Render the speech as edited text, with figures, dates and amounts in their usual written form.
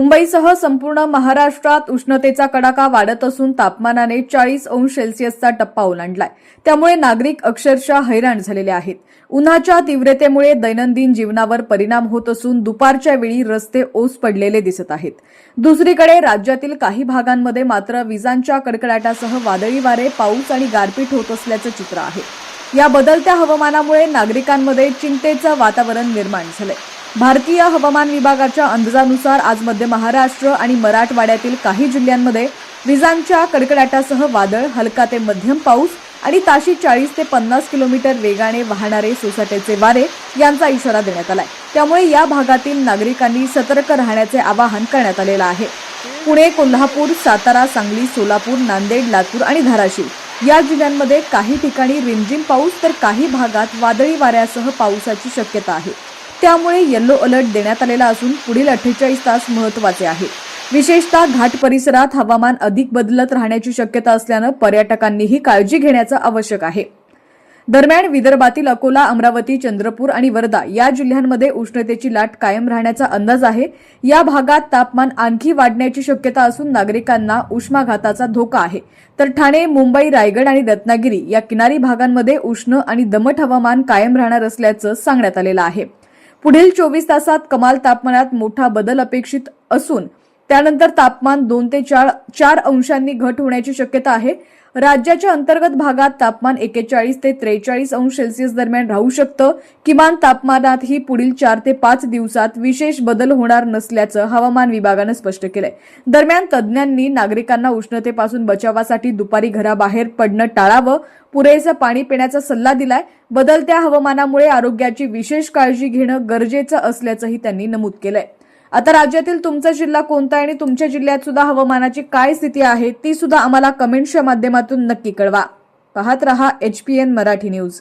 मुंबईसह संपूर्ण महाराष्ट्रात उष्णतेचा कडाका वाढत असून तापमानाने 40 अंश सेल्सिअसचा टप्पा ओलांडलाय। त्यामुळे नागरिक अक्षरशः हैराण झालेले आहेत। उन्हाच्या तीव्रतेमुळे दैनंदिन जीवनावर परिणाम होत असून दुपारच्या वेळी रस्ते ओस पडलेले दिसत आहेत। दुसरीकडे राज्यातील काही भागांमध्ये मात्र विजांच्या कडकडाटासह वादळी वारे, पाऊस आणि गारपीट होत असल्याचं चित्र आहे। या बदलत्या हवामानामुळे नागरिकांमध्ये चिंतेचं वातावरण निर्माण झालंय। भारतीय हवामान विभागाच्या अंदाजानुसार आज मध्य महाराष्ट्र आणि मराठवाड्यातील काही जिल्ह्यांमध्ये विजांच्या कडकडाटासह वादळ, हलका ते मध्यम पाऊस आणि ताशी 40 ते 50 किलोमीटर वेगाने वाहणारे सोसाट्याचे वारे यांचा इशारा देण्यात आलाय। त्यामुळे या भागातील नागरिकांनी सतर्क राहण्याचे आवाहन करण्यात आलेलं आहे। पुणे, कोल्हापूर, सातारा, सांगली, सोलापूर, नांदेड, लातूर आणि धाराशिव या जिल्ह्यांमध्ये काही ठिकाणी रिमझिम पाऊस तर काही भागात वादळी वाऱ्यासह पावसाची शक्यता आहे। त्यामुळे येलो अलर्ट देण्यात आलेला असून पुढील 48 तास महत्त्वाचे आहे। विशेषतः घाट परिसरात हवामान अधिक बदलत राहण्याची शक्यता असल्याने पर्यटकांनीही काळजी घेण्याचं आवश्यक आहे। दरम्यान विदर्भातील अकोला, अमरावती, चंद्रपूर आणि वर्धा या जिल्ह्यांमध्ये उष्णतेची लाट कायम राहण्याचा अंदाज आहे। या भागात तापमान आणखी वाढण्याची शक्यता असून नागरिकांना उष्माघाताचा धोका आहे। तर ठाणे, मुंबई, रायगड आणि रत्नागिरी या किनारी भागांमध्ये उष्ण आणि दमट हवामान कायम राहणार असल्याचं सांगण्यात आलेलं आहे। पुढील 24 तासात कमाल तापमानात मोठा बदल अपेक्षित असून त्यानंतर तापमान 2 ते 4 अंशांनी घट होण्याची शक्यता आहे। राज्याच्या अंतर्गत भागात तापमान 41 ते 43 अंश सेल्सिअस दरम्यान राहू शकतं। किमान तापमानातही पुढील 4 ते 5 दिवसात विशेष बदल होणार नसल्याचं हवामान विभागानं स्पष्ट केलंय। दरम्यान तज्ज्ञांनी नागरिकांना उष्णतेपासून बचावासाठी दुपारी घराबाहेर पडणं टाळावं, पुरेसं पाणी पिण्याचा सल्ला दिलाय। बदलत्या हवामानामुळे आरोग्याची विशेष काळजी घेणं गरजेचं असल्याचंही त्यांनी नमूद केलंय। आता राज्यातील तुमचा जिल्हा कोणता आणि तुमच्या जिल्ह्यात सुद्धा हवामानाची काय स्थिती आहे ती सुद्धा आम्हाला कमेंट्सच्या माध्यमातून नक्की कळवा। पाहत रहा HPN मराठी न्यूज।